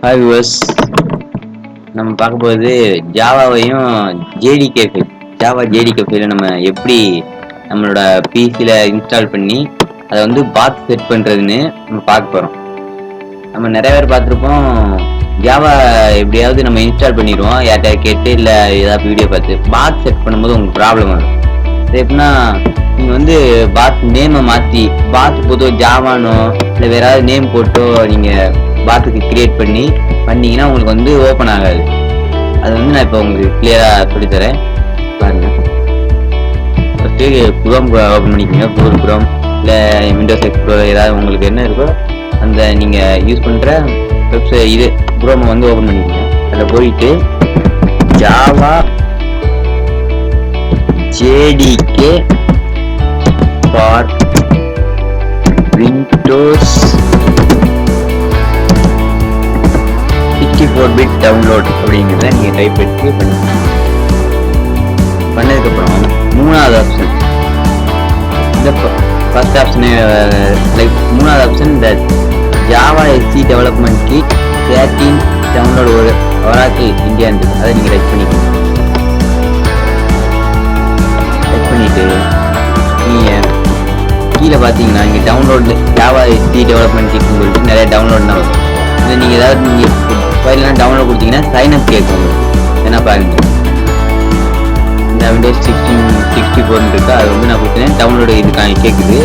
Hi viewers, நம்ம பார்க்க போகிறது ஜாவாவையும் ஜேடிகே ஃபைல். ஜாவா ஜேடிகே ஃபைலை நம்ம எப்படி நம்மளோட பிசியில் இன்ஸ்டால் பண்ணி அதை வந்து பாத் செட் பண்ணுறதுன்னு நம்ம பார்க்க போகிறோம். நம்ம நிறைய பேர் பார்த்துருப்போம், ஜாவா எப்படியாவது நம்ம இன்ஸ்டால் பண்ணிடுவோம், யார்கிட்ட கேட்டு இல்லை ஏதாவது வீடியோ பார்த்து. பாத் செட் பண்ணும்போது உங்களுக்கு ப்ராப்ளம் வரும். அது எப்படின்னா, நீங்கள் வந்து பாத் நேமை மாற்றி பாத் பொதுவாக ஜாவானோ இல்லை வேற ஏதாவது நேம் போட்டோ நீங்கள் பாத்துக்கு கிரியேட் பண்ணீங்கன்னா உங்களுக்கு வந்து ஓப்பன் ஆகாது. அது வந்து நான் இப்போ உங்களுக்கு கிளியராக சொல்லித்தரேன் பாருங்க. ஃபஸ்ட்டு குரோம் ஓப்பன் பண்ணிக்கோங்க. கூகுள் குரோம் இல்லை விண்டோஸ் எக்ஸ்ப்ளோரர் ஏதாவது உங்களுக்கு என்ன இருக்கோ அந்த நீங்கள் யூஸ் பண்ணுற வெப்சைட் இது குரோமை வந்து ஓப்பன் பண்ணிக்கோங்க. அதில் போயிட்டு Java JDK for Windows 64-bit download அப்படிங்கிறத நீங்கள் டைப் எடுத்து பண்ணதுக்கப்புறம் மூணாவது ஆப்ஷன், இந்த ஃபர்ஸ்ட் ஆப்ஷனு லைக் மூணாவது ஆப்ஷன் இந்த Java SE development kit 13 download ஒரு ஒராக்கிள் இந்தியான்னு இருக்குது. அதை நீங்கள் டைப் பண்ணிவிட்டு நீங்கள் கீழே பார்த்தீங்கன்னா இங்கே டவுன்லோட் ஜாவா எஸ்சி டெவலப்மெண்ட் கிட்னு சொல்லிட்டு நிறைய டவுன்லோட் தான் வரும். இதை நீங்கள் ஏதாவது நீங்கள் ஃபைல்லாம் டவுன்லோட் கொடுத்தீங்கன்னா சைன்அப் கேட்கும். ஏன்னா பாருங்க, இந்த விண்டோஸ் 64 இருக்கு, அது வந்து நான் கொடுத்தேன் டவுன்லோடு இதுக்காக கேட்குது.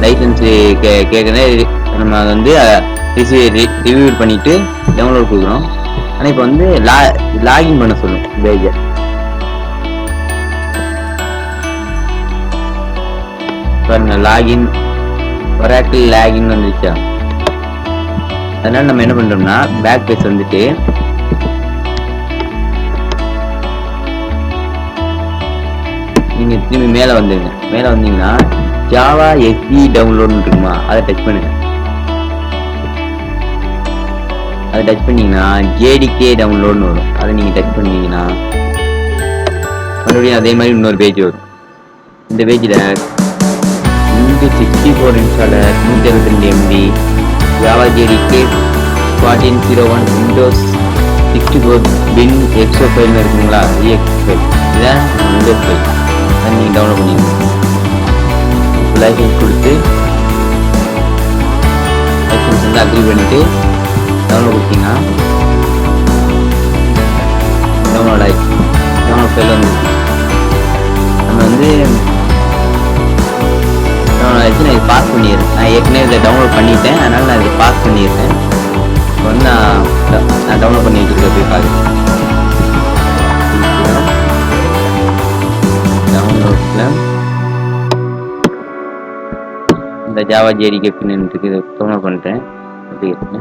லைசன்ஸு கேட்குறேன். நம்ம அதை வந்து ரிவ்யூ பண்ணிவிட்டு டவுன்லோட் கொடுக்குறோம். ஆனால் இப்போ வந்து லாகின் பண்ண சொல்லும் பேஜை. பாருங்க, லாகின் ஒராக்கிள் லாகின் வந்துச்சா. அதனால நம்ம என்ன பண்றோம்னா பேக் பேஜ் வந்துட்டு நீங்க திரும்பி மேல வந்துருங்க. மேல வந்தீங்கன்னா ஜாவா எஸ்சி டவுன்லோட் இருக்குமா, அதை டச் பண்ணுங்க. அதை டச் பண்ணீங்கன்னா ஜேடிகே டவுன்லோட்னு வரும். அதை நீங்க டச் பண்ணீங்கன்னா மறுபடியும் அதே மாதிரி இன்னொரு பேஜ் வரும். இந்த பேஜில் 64 installer 122 MB Java JDK 1401 Windows 64 பின் எக்ஸோ ஃபைல்னு இருக்குங்களா, EXE ஃபைல். இதான் விண்டோஸ் ஃபைல். அதை நீங்கள் டவுன்லோட் பண்ணிக்கணும். லைசன்ஸ் கொடுத்து லைசன்ஸ் வந்து அக்ரி பண்ணிவிட்டு டவுன்லோட் கொடுத்தீங்கன்னா டவுன்லோட் ஆகிடுச்சு. டவுன்லோட் ஃபைல் வந்து நம்ம வந்து டவுன்லோட் ஆகிடுச்சு. நான் இதை பாஸ் பண்ணிடுறேன். நான் ஏற்கனவே இதை டவுன்லோட் பண்ணிட்டேன், அதனால் நான் இதை பாஸ் பண்ணிடுறேன். இப்போ வந்து நான் டவுன்லோட் பண்ணி வச்சுருக்க போய் பார்க்குறேன். டவுன்லோட்ஸில் இந்த ஜாவா ஜேடிகே பின்னு இருக்கு, இதை டவுன்லோட் பண்ணுறேன். அப்படி இருக்கு.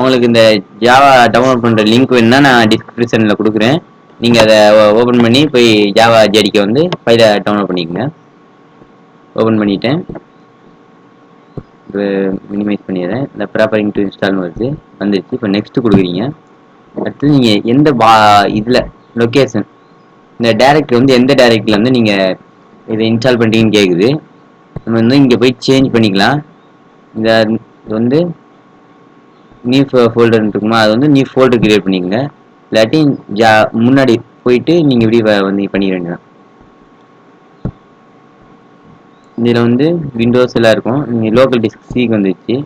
உங்களுக்கு இந்த ஜாவா டவுன்லோட் பண்ணுற லிங்க் வேணுன்னா நான் டிஸ்கிரிப்ஷனில் கொடுக்குறேன். நீங்கள் அதை ஓப்பன் பண்ணி போய் ஜாவா ஜேடிகே வந்து ஃபைலை டவுன்லோட் பண்ணிக்கோங்க. ஓப்பன் பண்ணிட்டேன். இப்போ மினிமைஸ் பண்ணிடுறேன். இந்த ப்ராப்பரிங் டு இன்ஸ்டால்னு வந்துடுச்சு. இப்போ நெக்ஸ்ட்டு கொடுக்குறீங்க. அடுத்து நீங்கள் எந்த இதில் லொக்கேஷன் இந்த டேரக்டரி வந்து எந்த டேரக்டரியில் வந்து நீங்கள் இதை இன்ஸ்டால் பண்ணுறீங்கன்னு கேட்குது. நம்ம வந்து இங்கே போய் சேஞ்ச் பண்ணிக்கலாம். இந்த இது வந்து நியூ ஃபோல்டர் இருக்குமா, அது வந்து நியூ ஃபோல்டர் கிரியேட் பண்ணிக்கோங்க. இல்லாட்டி முன்னாடி போயிட்டு நீங்கள் இப்படி வந்து பண்ணிக்க வேண்டியதான். இதில் வந்து விண்டோஸ் எல்லாம் இருக்கும். நீங்கள் லோக்கல் டிஸ்க் சிக்கு வந்துச்சு.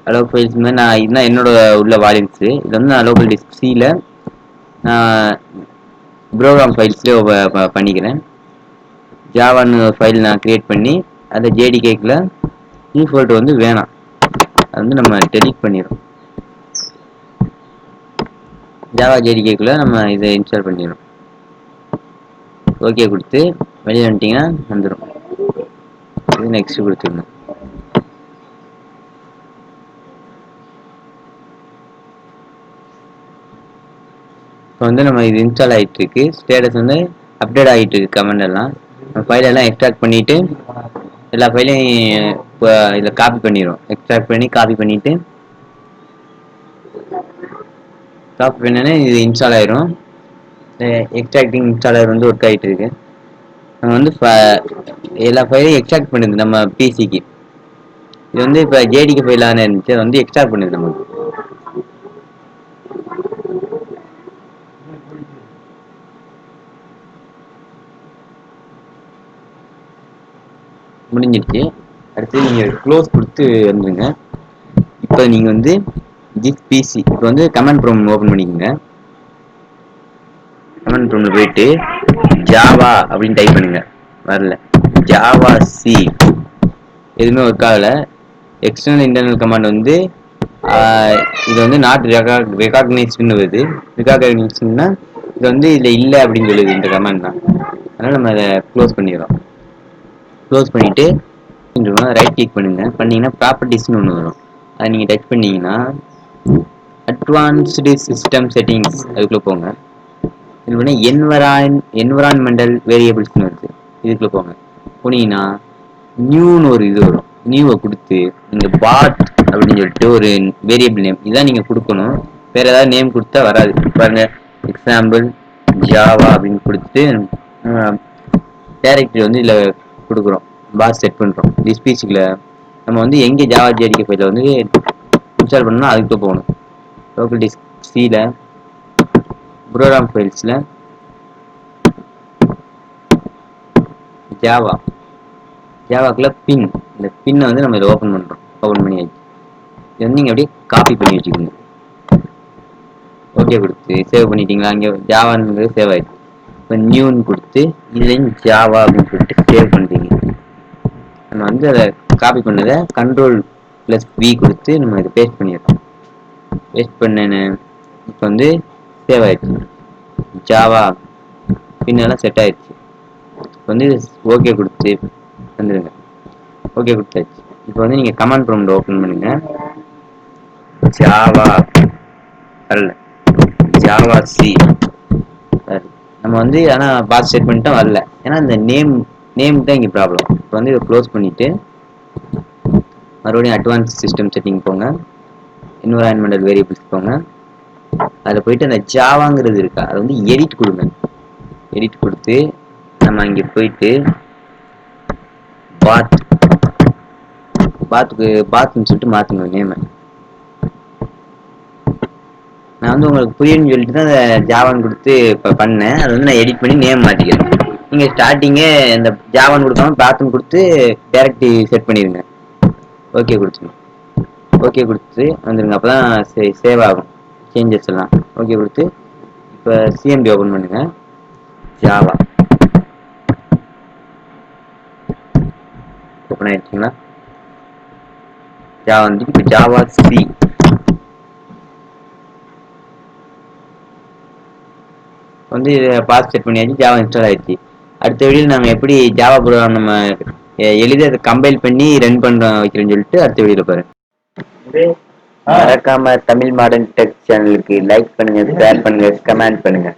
அலோ ஃபைல்ஸ் மாதிரி நான் இதுதான் என்னோட உள்ள வால்யூம்ஸு. இது வந்து நான் லோக்கல் டிஸ்க் சியில் நான் ப்ரோக்ராம் ஃபைல்ஸ்லேயே பண்ணிக்கிறேன். ஜாவான்னு ஃபைல் நான் க்ரியேட் பண்ணி அதை ஜேடிகேக்கில் நியூ ஃபோல்டர் வந்து வேணாம், அது வந்து நம்ம டெலீட் பண்ணிடுறோம். ஜாவா ஜேடிகேக்குள்ளே நம்ம இதை இன்ஸ்டால் பண்ணிடுறோம். ஓகே கொடுத்து வெளியே வந்துட்டிங்கன்னா வந்துடும். இது நெக்ஸ்ட் கொடுத்துடணும். இப்போ வந்து நம்ம இது இன்ஸ்டால் ஆகிட்டு இருக்கு. ஸ்டேட்டஸ் வந்து அப்டேட் ஆகிட்டு இருக்கு. கமெண்ட் எல்லாம் ஃபைலெல்லாம் எக்ஸ்ட்ராக்ட் பண்ணிவிட்டு எல்லா ஃபைலையும் இப்போ இதில் காப்பி பண்ணிடுவோம். எக்ஸ்ட்ராக்ட் பண்ணி காப்பி பண்ணிவிட்டு காப்பி பண்ணோன்னே இது இன்ஸ்டால் ஆயிரும். எக்ஸ்ட்ராக்டிங் இன்ஸ்டாலர் வந்து ஒர்க் ஆகிட்டு இருக்கு. நம்ம வந்து எல்லா ஃபைலையும் எக்ஸ்ட்ராக்ட் பண்ணுது நம்ம பிசிக்கு. இது வந்து இப்போ ஜேடிக்கு ஃபைலான இருந்துச்சு, அதை வந்து எக்ஸ்ட்ராக்ட் பண்ணுது நமக்கு. முடிஞ்சிருச்சு. அடுத்து நீங்கள் க்ளோஸ் கொடுத்து வந்துருங்க. இப்போ நீங்கள் வந்து திஸ் பிசி இப்போ வந்து கமெண்ட் ப்ராம்ப்ட் ஓப்பன் பண்ணிக்கோங்க. கமெண்ட் ப்ராம்ப்ட்ல போயிட்டு ஜாவா அப்படின்னு டைப் பண்ணுங்க. வரல. ஜாவா சி எதுவுமே ஒர்க் ஆகல. எக்ஸ்டர்னல் இன்டர்னல் கமாண்ட் வந்து இது வந்து நாட் ரெகாக்னைஸ்டுன்னு வருது. ரெகாக்னைஸ்டுன்னா இது வந்து இதில் இல்லை அப்படின்னு சொல்லுது இந்த கமாண்ட் தான். அதனால் நம்ம அதை க்ளோஸ் பண்ணிடுறோம். க்ளோஸ் பண்ணிவிட்டு ரைட் கிளிக் பண்ணுங்க. பண்ணிங்கன்னா ப்ராப்பர்ட்டிஸ்னு ஒன்று வரும். அதை நீங்கள் டச் பண்ணிங்கன்னா அட்வான்ஸ்டு சிஸ்டம் செட்டிங்ஸ் அதுக்குள்ளே போங்க. இது பண்ணி என்வரான்மெண்டல் வேரியபிள்ஸ்னு வருது, இதுக்குள்ளே போங்க. போனீங்கன்னா நியூன்னு ஒரு இது வரும். நியூவை கொடுத்து இந்த பாட் அப்படின்னு சொல்லிட்டு ஒரு வேரியபிள் நேம் இதான் நீங்கள் கொடுக்கணும். வேறு ஏதாவது நேம் கொடுத்தா வராது. பாருங்க, எக்ஸாம்பிள் ஜாவா அப்படின்னு கொடுத்து டேரக்டரி வந்து இதில் கொடுக்குறோம். பாஸ் செட் பண்ணுறோம். டிஸ்பீச்சுக்கில் நம்ம வந்து எங்கே ஜாவா ஜேடிகே ஃபைலில் வந்து இன்ஸ்டால் பண்ணணும் அதுக்கு போகணும். லோக்கல் டிஸ்க் சியில் ப்ரோக்ராம் ஃபைல்ஸில் ஜாவாக்குள்ள பின், இந்த பின்னை வந்து நம்ம இதை ஓப்பன் பண்ணுறோம். ஓப்பன் பண்ணி ஆச்சு. இது வந்து நீங்கள் அப்படியே காப்பி பண்ணி வச்சுக்கோங்க. ஓகே கொடுத்து சேவ் பண்ணிட்டீங்களா? அங்கே ஜாவான்னு சேவ் ஆகிடுச்சு. இப்போ நியூன்னு கொடுத்து இதுலேயும் ஜாவா அப்படின்னு சொல்லிட்டு சேவ் பண்ணுறீங்க. நம்ம வந்து அதை காப்பி பண்ணதை Ctrl+V கொடுத்து நம்ம இதை பேஸ்ட் பண்ணிடுறோம். பேஸ்ட் பண்ணேன்னு இப்போ வந்து சேவ் ஆயிடுச்சு. ஜாவா பின்னெல்லாம் செட் ஆயிடுச்சு. இப்போ வந்து ஓகே கொடுத்து வந்துடுங்க. ஓகே கொடுத்தாச்சு. இப்போ வந்து நீங்கள் கமாண்ட் ப்ராம்ப்ட் ஓப்பன் பண்ணுங்க. ஜாவா வரல, ஜாவா சி நம்ம வந்து ஆனால் பாஸ் செட் பண்ணிட்டோம், வரல. ஏன்னா இந்த நேம் தான் இங்கே ப்ராப்ளம். இப்போ வந்து இதை க்ளோஸ் பண்ணிவிட்டு மறுபடியும் அட்வான்ஸ் சிஸ்டம் செட்டிங் போங்க. என்வரான்மெண்டல் வேரியபிள்ஸ் போங்க. அதில் போயிட்டு அந்த ஜாவாங்கிறது இருக்கா அதை வந்து எடிட் கொடுங்க. எடிட் கொடுத்து நம்ம இங்கே போயிட்டு பாத்துன்னு சொல்லிட்டு மாற்றுங்க நேமை. நான் வந்து உங்களுக்கு புரியுன்னு சொல்லிட்டு தான் அந்த ஜாவான் கொடுத்து இப்போ பண்ணேன். அதை வந்து நான் எடிட் பண்ணி நேம் மாற்றிக்கிறேன். நீங்கள் ஸ்டார்டிங்கே இந்த ஜாவான் கொடுக்காம பாத்துன்னு கொடுத்து டேரக்ட் செட் பண்ணிடுங்க. ஓகே கொடுத்துருங்க. ஓகே கொடுத்து வந்துடுங்க. அப்போ தான் சேவ் ஆகும் சேஞ்சஸ் எல்லாம். ஓகே கொடுத்து இப்போ சிஎம்பி ஓப்பன் பண்ணுங்க. ஜாவா ஓப்பன் ஆயிடுச்சுங்களா? ஜாவா வந்து இப்போ ஜாவா சி வந்து பாஸ் செட் பண்ணியாச்சு. ஜாவா இன்ஸ்டால் ஆயிடுச்சு. அடுத்த வீடியோவில் நம்ம எப்படி ஜாவா ப்ரோக்ராம் நம்ம எழுதி அதை கம்பைல் பண்ணி ரன் பண்ண வைக்கிறேன்னு சொல்லிட்டு அடுத்த வீடியோவில் பாருங்க. மறக்காம தமிழ் மாடர்ன் டெக் சேனலுக்கு லைக் பண்ணுங்க, ஷேர் பண்ணுங்க, கமெண்ட் பண்ணுங்க.